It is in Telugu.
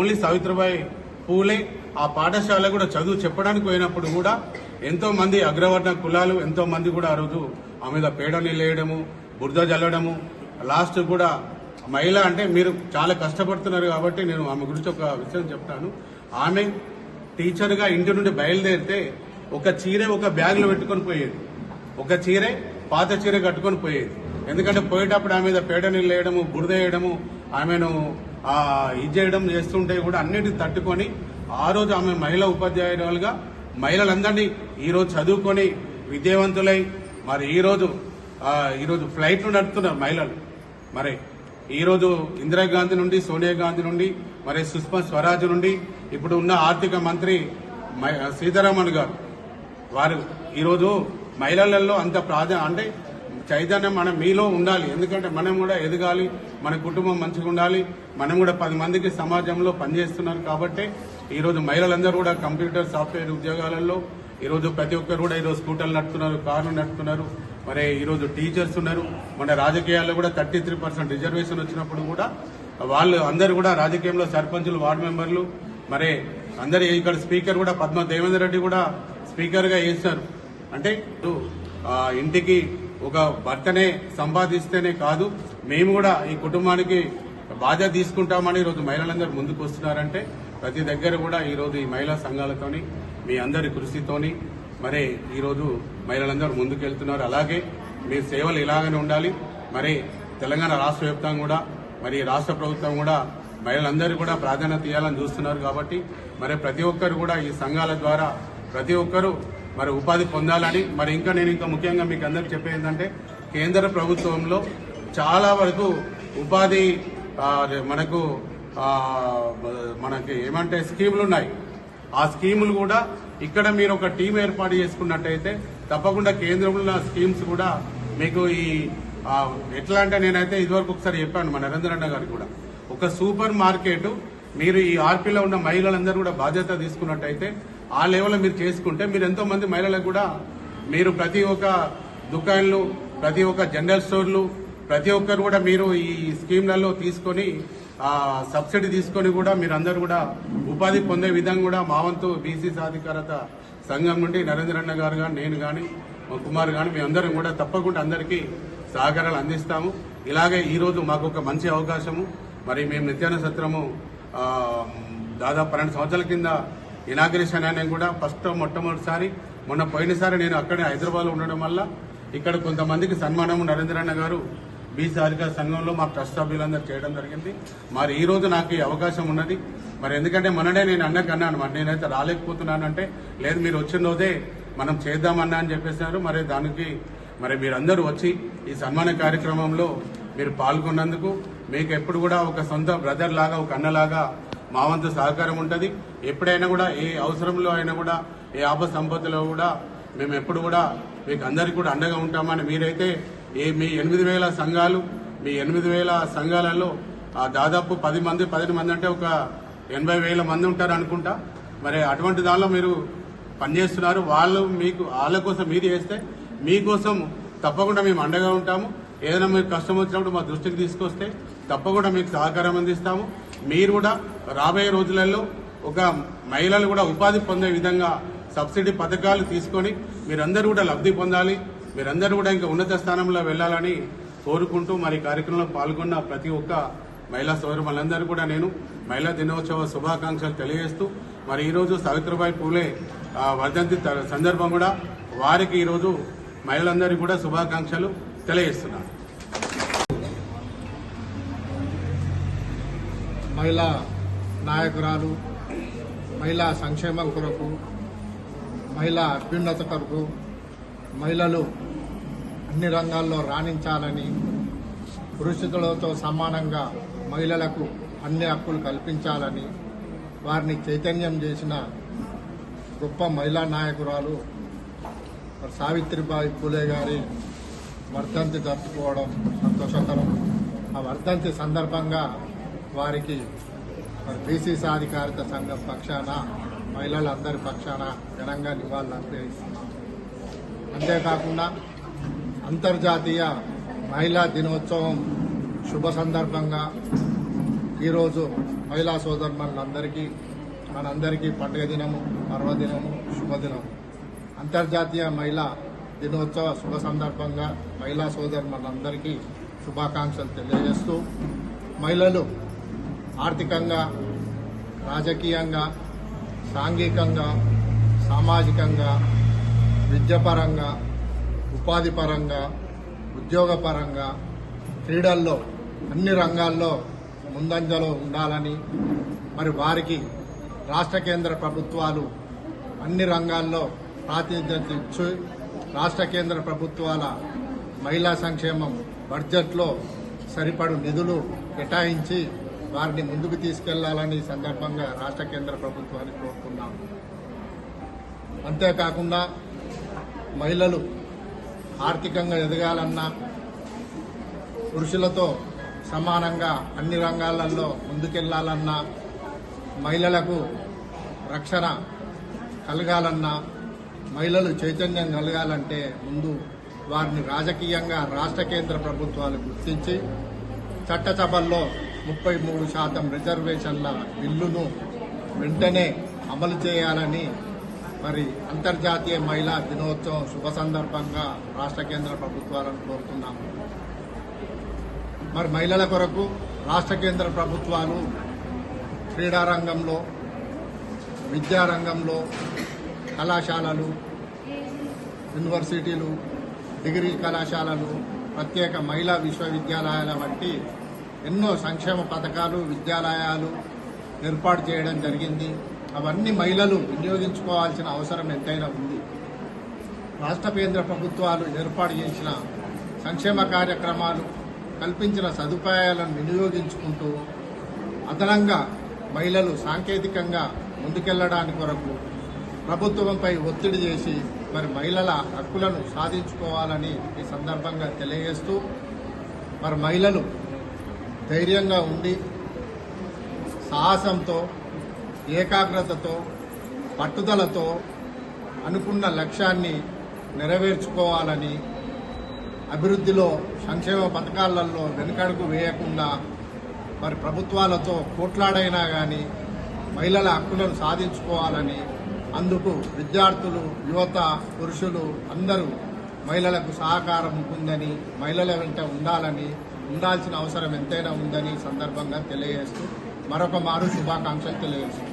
ఓన్లీ సావిత్రిబాయి పూలే ఆ పాఠశాల కూడా చదువు చెప్పడానికి పోయినప్పుడు కూడా ఎంతో మంది అగ్రవర్ణ కులాలు ఎంతో మంది కూడా ఆ రోజు ఆమె మీద పేడ నీళ్ళు వేయడము, బురద జల్లడము, లాస్ట్ కూడా మహిళ అంటే మీరు చాలా కష్టపడుతున్నారు కాబట్టి నేను ఆమె గురించి ఒక విషయం చెప్తాను. ఆమె టీచర్గా ఇంటి నుండి బయలుదేరితే ఒక చీరే ఒక బ్యాగ్లో పెట్టుకొని పోయేది, ఒక చీరే పాత చీర కట్టుకొని పోయేది. ఎందుకంటే పోయేటప్పుడు ఆమె మీద పేడ నీళ్ళు వేయడము, బురద వేయడము, ఆమెను ఇది చేయడం చేస్తుంటే కూడా అన్నిటిని తట్టుకొని ఆ రోజు ఆమె మహిళా ఉపాధ్యాయురాలుగా మహిళలందరినీ ఈరోజు చదువుకొని విద్యావంతులై మరి ఈరోజు ఫ్లైట్లు నడుపుతున్నారు మహిళలు. మరి ఈరోజు ఇందిరాగాంధీ నుండి, సోనియా గాంధీ నుండి, మరి సుష్మా స్వరాజ్ నుండి, ఇప్పుడు ఉన్న ఆర్థిక మంత్రి సీతారామన్ గారు వారు ఈరోజు మహిళలలో అంత అంటే చైతన్యం మనం మీలో ఉండాలి. ఎందుకంటే మనం కూడా ఎదగాలి, మన కుటుంబం మంచిగా ఉండాలి, మనం కూడా 10 మందికి సమాజంలో పనిచేస్తున్నారు. కాబట్టి ఈరోజు మహిళలందరూ కూడా కంప్యూటర్ సాఫ్ట్వేర్ ఉద్యోగాలలో ఈరోజు ప్రతి ఒక్కరు కూడా ఈరోజు స్కూటర్లు నడుపుతున్నారు, కార్లు నడుపుతున్నారు. మరి ఈరోజు టీచర్స్ ఉన్నారు. మన రాజకీయాల్లో కూడా 33% రిజర్వేషన్ వచ్చినప్పుడు కూడా వాళ్ళు అందరూ కూడా రాజకీయంలో సర్పంచులు, వార్డు మెంబర్లు, మరి అందరు ఇక్కడ స్పీకర్ కూడా పద్మ దేవేందర్ రెడ్డి కూడా స్పీకర్గా చేశారు. అంటే ఇంటికి ఒక భర్తనే సంపాదిస్తేనే కాదు, మేము కూడా ఈ కుటుంబానికి బాధ్యత తీసుకుంటామని ఈరోజు మహిళలందరూ ముందుకు వస్తున్నారంటే ప్రతి దగ్గర కూడా ఈరోజు ఈ మహిళా సంఘాలతోని మీ అందరి కృషితోని మరి ఈరోజు మహిళలందరూ ముందుకు వెళ్తున్నారు. అలాగే మీ సేవలు ఇలాగనే ఉండాలి. మరి తెలంగాణ రాష్ట్ర వ్యాప్తంగా కూడా మరి రాష్ట్ర ప్రభుత్వం కూడా మహిళలందరూ కూడా ప్రాధాన్యత ఇవ్వాలని చూస్తున్నారు. కాబట్టి మరి ప్రతి ఒక్కరు కూడా ఈ సంఘాల ద్వారా ప్రతి ఒక్కరు మరి ఉపాధి పొందాలని, మరి ఇంకా ముఖ్యంగా మీకు అందరికీ చెప్పేది ఏంటంటే కేంద్ర ప్రభుత్వంలో చాలా వరకు ఉపాధి మనకి ఏమంటే స్కీములు ఉన్నాయి. ఆ స్కీములు కూడా ఇక్కడ మీరు ఒక టీం ఏర్పాటు చేసుకున్నట్టయితే తప్పకుండా కేంద్రంలో స్కీమ్స్ కూడా మీకు ఈ ఎట్లా అంటే నేనైతే ఇదివరకు ఒకసారి చెప్పాను మా నరేంద్ర అన్న గారికి కూడా, ఒక సూపర్ మార్కెట్ మీరు ఈ ఆర్పీలో ఉన్న మహిళలందరూ కూడా బాధ్యత తీసుకున్నట్టయితే ఆ లెవెల్లో మీరు చేసుకుంటే మీరు ఎంతో మంది మహిళలకు కూడా మీరు ప్రతి ఒక్క దుకాణాలు, ప్రతి ఒక్క జనరల్ స్టోర్లు, ప్రతి ఒక్కరు కూడా మీరు ఈ స్కీమ్లలో తీసుకొని సబ్సిడీ తీసుకొని కూడా మీరందరూ కూడా ఉపాధి పొందే విధంగా కూడా మా వంతు బీసీ సాధికారత సంఘం నుండి నరేంద్రన్న గారు కానీ, నేను కానీ, మా కుమార్ కానీ మీ అందరం కూడా తప్పకుండా అందరికీ సహకారాలు అందిస్తాము. ఇలాగే ఈరోజు మాకు ఒక మంచి అవకాశము. మరి మేము నిత్యాన్న సత్రము దాదాపు 12 సంవత్సరాల కింద ఇనాగ్రేషన్ అయినా కూడా మొట్టమొదటిసారి మొన్న పోయినసారి నేను అక్కడే హైదరాబాద్లో ఉండడం వల్ల ఇక్కడ కొంతమందికి సన్మానము నరేంద్రన్న గారు బీసీ సాధికార సంఘంలో మా ట్రస్ట్ సభ్యులందరూ చేయడం జరిగింది. మరి ఈ రోజు నాకు ఈ అవకాశం ఉన్నది. మరి ఎందుకంటే మొన్ననే నేను అన్నాను, మరి నేనైతే రాలేకపోతున్నానంటే లేదు మీరు వచ్చిన రోజే మనం చేద్దామన్నా అని చెప్పేశారు. మరి దానికి మరి మీరందరూ వచ్చి ఈ సన్మాన కార్యక్రమంలో మీరు పాల్గొన్నందుకు మీకు ఎప్పుడు కూడా ఒక సొంత బ్రదర్ లాగా, ఒక అన్నలాగా మా వంతు సహకారం ఉంటుంది. ఎప్పుడైనా కూడా ఏ అవసరంలో అయినా కూడా, ఏ ఆపద సంపత్తిలో కూడా మేము ఎప్పుడు కూడా మీకు అందరికీ కూడా అండగా ఉంటామని మీరైతే మీ 8,000 సంఘాలు, మీ 8,000 సంఘాలలో దాదాపు 10 మంది అంటే ఒక 80,000 మంది ఉంటారు అనుకుంటా. మరి అటువంటి దానిలో మీరు పనిచేస్తున్నారు. వాళ్ళ కోసం మీరు చేస్తే మీకోసం తప్పకుండా మేము అండగా ఉంటాము. ఏదైనా మీకు కష్టం వచ్చినప్పుడు మా దృష్టికి తీసుకొస్తే తప్పకుండా మీకు సహకారం అందిస్తాము. మీరు కూడా రాబోయే రోజులలో ఒక మహిళలు కూడా ఉపాధి పొందే విధంగా సబ్సిడీ పథకాలు తీసుకొని మీరందరూ కూడా లబ్ధి పొందాలి, మీరందరూ కూడా ఇంకా ఉన్నత స్థానంలో వెళ్లాలని కోరుకుంటూ మరి కార్యక్రమంలో పాల్గొన్న ప్రతి ఒక్క మహిళా సోదరులందరూ కూడా నేను మహిళా దినోత్సవ శుభాకాంక్షలు తెలియజేస్తూ మరి ఈరోజు సావిత్రిబాయి పూలే వర్ధంతి సందర్భం కూడా వారికి ఈరోజు మహిళలందరికీ కూడా శుభాకాంక్షలు తెలియజేస్తున్నాను. మహిళా నాయకురాలు, మహిళా సంక్షేమం కొరకు, మహిళా అభ్యున్నత కొరకు, మహిళలు అన్ని రంగాల్లో రాణించాలని, పురుషులతో సమానంగా మహిళలకు అన్ని హక్కులు కల్పించాలని వారిని చైతన్యం చేసిన గొప్ప మహిళా నాయకురాలు సావిత్రిబాయి పూలే గారి వర్ధంతి జరుపుకోవడం సంతోషకరం. ఆ వర్ధంతి సందర్భంగా వారికి బీసీ సాధికారిత సంఘం పక్షాన, మహిళలందరి పక్షాన ఘనంగా నివాళులు అర్పిస్తున్నాం. అంతేకాకుండా అంతర్జాతీయ మహిళా దినోత్సవం శుభ సందర్భంగా ఈరోజు మహిళా సోదరులందరికీ మనందరికీ పండుగ దినము, పర్వదినము, శుభదినము. అంతర్జాతీయ మహిళా దినోత్సవ శుభ సందర్భంగా మహిళా సోదరులందరికీ శుభాకాంక్షలు తెలియజేస్తూ, మహిళలు ఆర్థికంగా, రాజకీయంగా, సాంఘికంగా, సామాజికంగా, విద్యాపరంగా, ఉపాధి పరంగా, ఉద్యోగపరంగా, క్రీడల్లో అన్ని రంగాల్లో ముందంజలో ఉండాలని, మరి వారికి రాష్ట్ర కేంద్ర ప్రభుత్వాలు అన్ని రంగాల్లో ప్రాతినిధ్యం ఇచ్చి రాష్ట్ర కేంద్ర ప్రభుత్వాల మహిళా సంక్షేమం బడ్జెట్లో సరిపడు నిధులు కేటాయించి వారిని ముందుకు తీసుకెళ్లాలని సందర్భంగా రాష్ట్ర కేంద్ర ప్రభుత్వాన్ని కోరుతున్నాం. అంతేకాకుండా మహిళలు ఆర్థికంగా ఎదగాలన్నా, పురుషులతో సమానంగా అన్ని రంగాలలో ముందుకెళ్లాలన్నా, మహిళలకు రక్షణ కలగాలన్నా, మహిళలు చైతన్యం కలగాలంటే ముందు వారిని రాజకీయంగా రాష్ట్ర కేంద్ర ప్రభుత్వాలు గుర్తించి చట్టసభల్లో 33% రిజర్వేషన్ల బిల్లును వెంటనే అమలు చేయాలని మరి అంతర్జాతీయ మహిళా దినోత్సవం శుభ సందర్భంగా రాష్ట్ర కేంద్ర ప్రభుత్వాలను కోరుతున్నాము. మరి మహిళల కొరకు రాష్ట్ర కేంద్ర ప్రభుత్వాలు క్రీడారంగంలో, విద్యారంగంలో, కళాశాలలు, యూనివర్సిటీలు, డిగ్రీ కళాశాలలు, ప్రత్యేక మహిళా విశ్వవిద్యాలయాల వంటి ఎన్నో సంక్షేమ పథకాలు, విద్యాలయాలు ఏర్పాటు చేయడం జరిగింది. అవన్నీ మహిళలు వినియోగించుకోవాల్సిన అవసరం ఎంతైనా ఉంది. రాష్ట్ర కేంద్ర ప్రభుత్వాలు ఏర్పాటు చేసిన సంక్షేమ కార్యక్రమాలు, కల్పించిన సదుపాయాలను వినియోగించుకుంటూ అదనంగా మహిళలు సాంకేతికంగా ముందుకెళ్లడానికి కొరకు ప్రభుత్వంపై ఒత్తిడి చేసి మరి మహిళల హక్కులను సాధించుకోవాలని ఈ సందర్భంగా తెలియజేస్తూ, మరి మహిళలు ధైర్యంగా ఉండి సాహసంతో, ఏకాగ్రతతో, పట్టుదలతో అనుకున్న లక్ష్యాన్ని నెరవేర్చుకోవాలని, అభివృద్ధిలో సంక్షేమ పథకాలలో వెనుకడుగు వేయకుండా మరి ప్రభుత్వాలతో పోట్లాడైనా కానీ మహిళల హక్కులను సాధించుకోవాలని, అందుకు విద్యార్థులు, యువత, పురుషులు అందరూ మహిళలకు సహకారం ఉంటుందని, మహిళల వెంట ఉండాల్సిన అవసరం ఎంతైనా ఉందని సందర్భంగా తెలియజేస్తూ మరొక మారు శుభాకాంక్షలు తెలియజేస్తున్నాను.